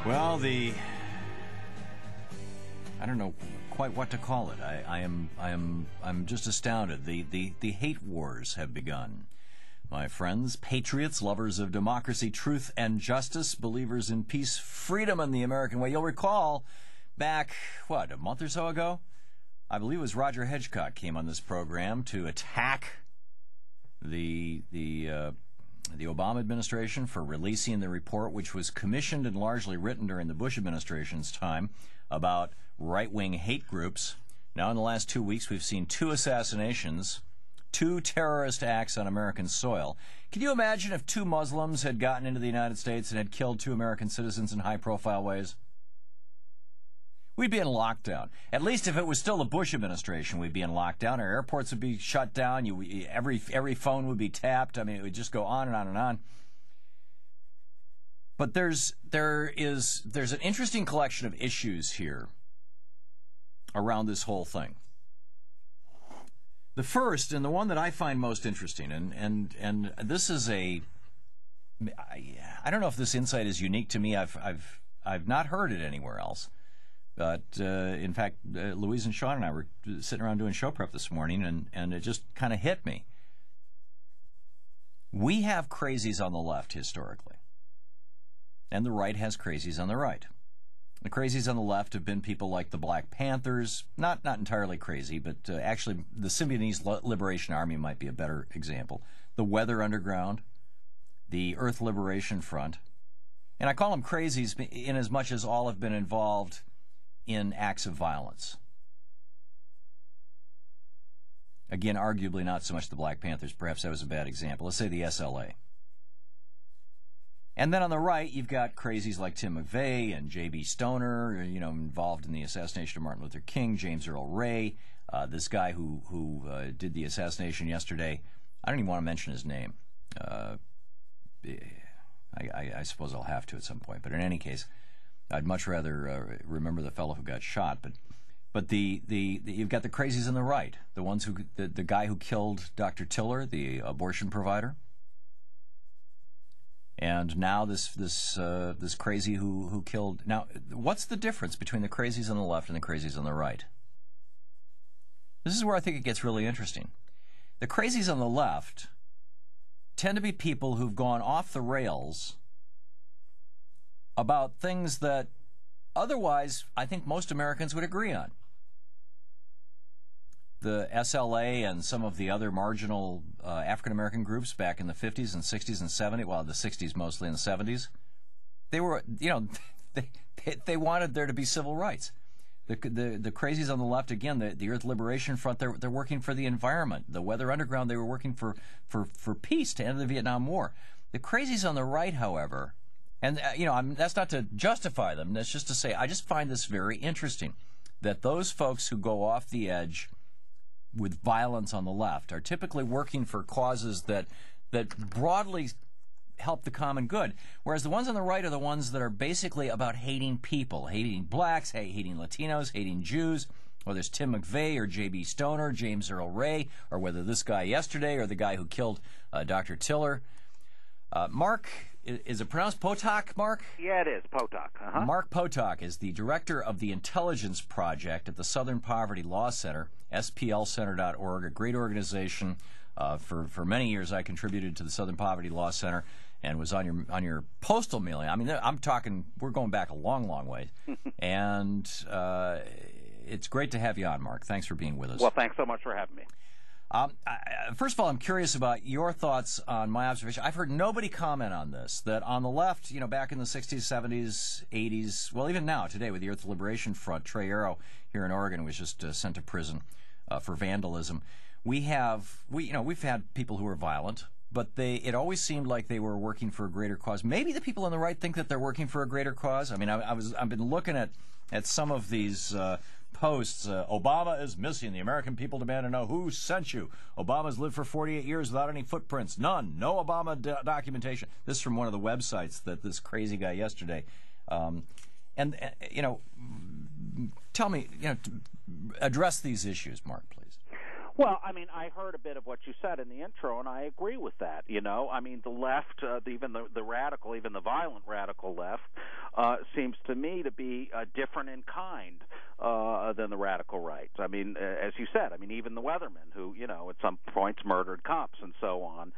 Well, I don't know quite what to call it. I'm just astounded. The hate wars have begun. My friends, patriots, lovers of democracy, truth, and justice, believers in peace, freedom, and the American way. You'll recall back, a month or so ago? I believe it was Roger Hedgecock came on this program to attack the Obama administration for releasing the report, which was commissioned and largely written during the Bush administration's time, about right-wing hate groups. Now, in the last 2 weeks, we've seen 2 assassinations, 2 terrorist acts on American soil. Can you imagine if 2 Muslims had gotten into the United States and had killed 2 American citizens in high-profile ways? We'd be in lockdown. At least if it was still the Bush administration, we'd be in lockdown. Our airports would be shut down. Every phone would be tapped. I mean, it would just go on and on and on. But there's an interesting collection of issues here around this whole thing. The first, and the one that I find most interesting, and this is I don't know if this insight is unique to me. I've not heard it anywhere else. But, in fact, Louise and Sean and I were sitting around doing show prep this morning, and it just kind of hit me. We have crazies on the left historically, and the right has crazies on the right. The crazies on the left have been people like the Black Panthers, not entirely crazy, but actually the Symbionese Liberation Army might be a better example. The Weather Underground, the Earth Liberation Front. And I call them crazies in as much as all have been involved in acts of violence. Again, arguably not so much the Black Panthers. Perhaps that was a bad example. Let's say the SLA. And then on the right, you've got crazies like Tim McVeigh and J.B. Stoner, involved in the assassination of Martin Luther King, James Earl Ray, this guy who did the assassination yesterday. I don't even want to mention his name. I suppose I'll have to at some point. But in any case, I'd much rather remember the fellow who got shot, but you've got the crazies on the right, the ones the guy who killed Dr. Tiller, the abortion provider, and now this crazy who killed. Now, what's the difference between the crazies on the left and the crazies on the right? This is where I think it gets really interesting. The crazies on the left tend to be people who've gone off the rails about things that otherwise I think most Americans would agree on. The SLA and some of the other marginal African-American groups back in the 50s and 60s and 70s, well, the 60s mostly and the 70s, they were, they wanted there to be civil rights. The crazies on the left, again, the Earth Liberation Front, they're working for the environment. The Weather Underground, they were working for peace to end the Vietnam War. The crazies on the right, however, and, that's not to justify them. That's just to say I just find this very interesting, that those folks who go off the edge with violence on the left are typically working for causes that broadly help the common good, whereas the ones on the right are the ones that are basically about hating people, hating blacks, hating Latinos, hating Jews, whether it's Tim McVeigh or J.B. Stoner, James Earl Ray, or whether this guy yesterday or the guy who killed Dr. Tiller. Mark, is it pronounced Potok, Mark? Yeah, it is, Potok. Uh-huh. Mark Potok is the director of the Intelligence Project at the Southern Poverty Law Center, splcenter.org, a great organization. For many years, I contributed to the Southern Poverty Law Center and was on your postal mailing. I mean, I'm talking, we're going back a long, long way. And it's great to have you on, Mark. Thanks for being with us. Well, thanks so much for having me. First of all, I'm curious about your thoughts on my observation. I've heard nobody comment on this, that on the left, back in the 60s, 70s, 80s, well, even now, today, with the Earth Liberation Front, Trey Arrow here in Oregon was just sent to prison for vandalism. We've had people who are violent, but it always seemed like they were working for a greater cause. Maybe the people on the right think that they're working for a greater cause. I mean, I've been looking at some of these posts. Obama is missing. The American people demand to know who sent you. Obama's lived for 48 years without any footprints. None. No Obama documentation. This is from one of the websites that this crazy guy yesterday. Tell me, address these issues, Mark, please. Well, I mean, I heard a bit of what you said in the intro, and I agree with that. I mean, the left, even the radical, even the violent radical left, seems to me to be different in kind than the radical right. I mean, as you said, I mean, even the weathermen who, at some points murdered cops and so on,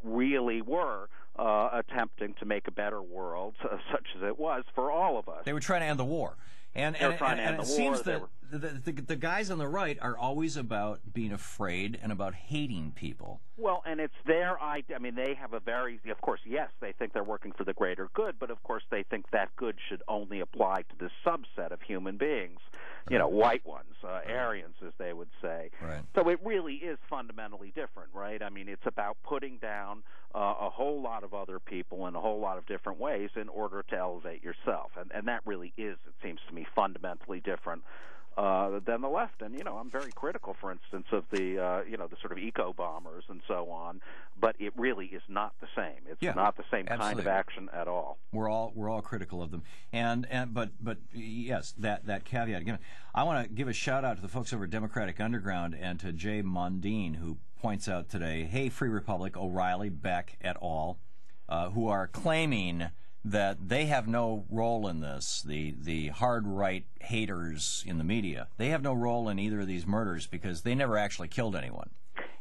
really were attempting to make a better world, such as it was, for all of us. They were trying to end the war. And it seems that the guys on the right are always about being afraid and about hating people. Well, and it's their idea. I mean, they have a very, of course, yes, they think they're working for the greater good, but of course they think that good should only apply to this subset of human beings, white ones, Aryans, as they would say. Right. So it really is fundamentally different, right? I mean, it's about putting down a whole lot of other people in a whole lot of different ways in order to elevate yourself. And that really is, it seems to me, fundamentally different than the left. And, I'm very critical, for instance, of the, the sort of eco-bombers and so on, but it really is not the same. It's not the same kind of action at all. We're all critical of them. But yes, that caveat again. I want to give a shout-out to the folks over at Democratic Underground and to Jay Mundine, who points out today, hey, Free Republic, O'Reilly, Beck, et al., who are claiming that they have no role in this, the hard right haters in the media. They have no role in either of these murders because they never actually killed anyone.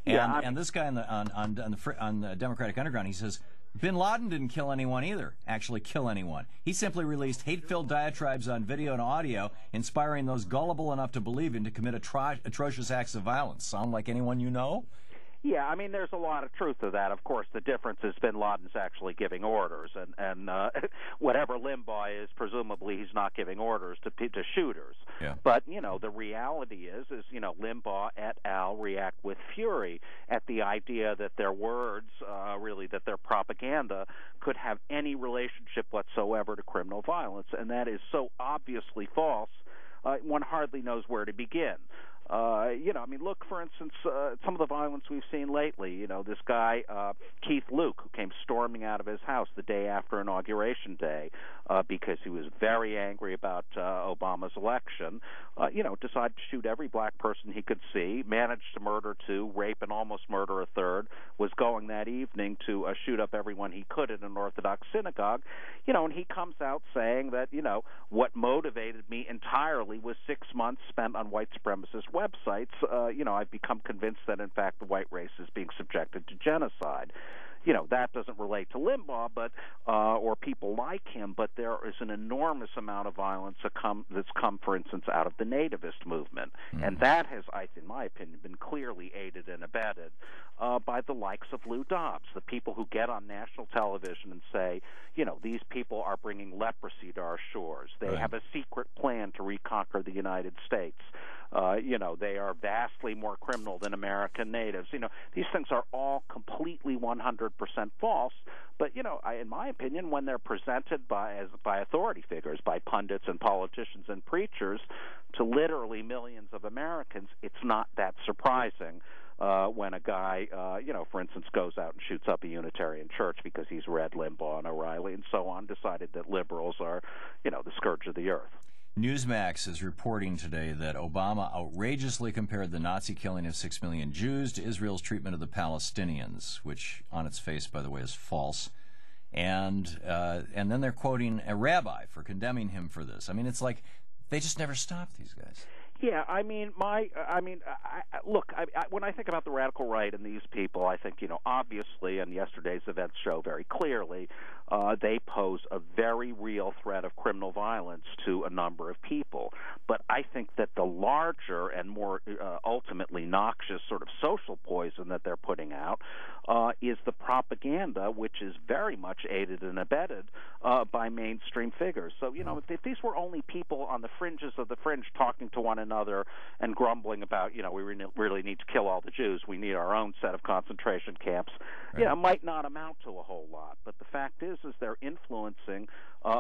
And this guy on the Democratic Underground, he says, Bin Laden didn't kill anyone either, actually kill anyone. He simply released hate-filled diatribes on video and audio, inspiring those gullible enough to believe him to commit atrocious acts of violence. Sound like anyone you know? Yeah, I mean, there's a lot of truth to that. Of course, the difference is Bin Laden's actually giving orders, and whatever Limbaugh is, presumably he's not giving orders to shooters. Yeah. But, the reality is Limbaugh et al. React with fury at the idea that their words, really, that their propaganda could have any relationship whatsoever to criminal violence, and that is so obviously false, one hardly knows where to begin. I mean, look, for instance, some of the violence we've seen lately. This guy, Keith Luke, who came storming out of his house the day after Inauguration Day because he was very angry about Obama's election, decided to shoot every black person he could see, managed to murder two, rape and almost murder a third, was going that evening to shoot up everyone he could in an Orthodox synagogue, and he comes out saying that, what motivated me entirely was 6 months spent on white supremacist websites. I've become convinced that, in fact, the white race is being subjected to genocide. That doesn't relate to Limbaugh, but or people like him, but there is an enormous amount of violence that's come, for instance, out of the nativist movement. Mm-hmm. And that has, in my opinion, been clearly aided and abetted by the likes of Lou Dobbs, the people who get on national television and say, these people are bringing leprosy to our shores. They have a secret plan to reconquer the United States. They are vastly more criminal than American natives. These things are all completely 100% false. But, in my opinion, when they're presented by authority figures, by pundits and politicians and preachers to literally millions of Americans, it's not that surprising when a guy, for instance, goes out and shoots up a Unitarian church because he's read Limbaugh and O'Reilly and so on, decided that liberals are, the scourge of the earth. Newsmax is reporting today that Obama outrageously compared the Nazi killing of 6 million Jews to Israel's treatment of the Palestinians, which on its face, by the way, is false. And then they're quoting a rabbi for condemning him for this. I mean, it's like they just never stop, these guys. Yeah, look, when I think about the radical right and these people, I think, obviously, and yesterday's events show very clearly, they pose a very real threat of criminal violence to a number of people. But I think that the larger and more ultimately noxious sort of social poison that they're putting out is the propaganda, which is very much aided and abetted by mainstream figures. So, if these were only people on the fringes of the fringe talking to one another and grumbling about, we really need to kill all the Jews, we need our own set of concentration camps, it might not amount to a whole lot. But the fact is they're influencing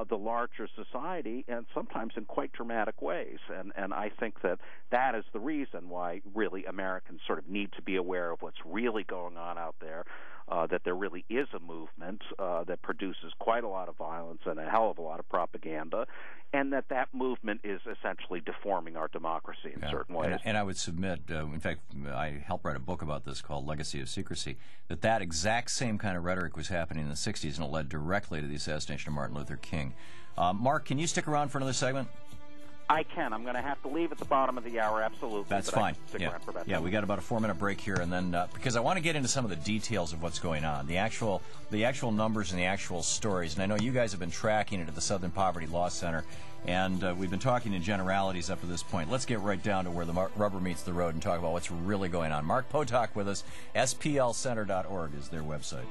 the larger society, and sometimes in quite dramatic ways. And I think that is the reason why really Americans sort of need to be aware of what's really going on out there. that there really is a movement that produces quite a lot of violence and a hell of a lot of propaganda, and that movement is essentially deforming our democracy in certain ways. And I would submit, in fact, I helped write a book about this called Legacy of Secrecy, that exact same kind of rhetoric was happening in the 60s, and it led directly to the assassination of Martin Luther King. Mark, can you stick around for another segment? I can. I'm going to have to leave at the bottom of the hour, absolutely. That's fine. Yeah, we got about a 4-minute break here, and then because I want to get into some of the details of what's going on, the actual numbers and the actual stories. And I know you guys have been tracking it at the Southern Poverty Law Center, and we've been talking in generalities up to this point. Let's get right down to where the rubber meets the road and talk about what's really going on. Mark Potok with us. SPLcenter.org is their website.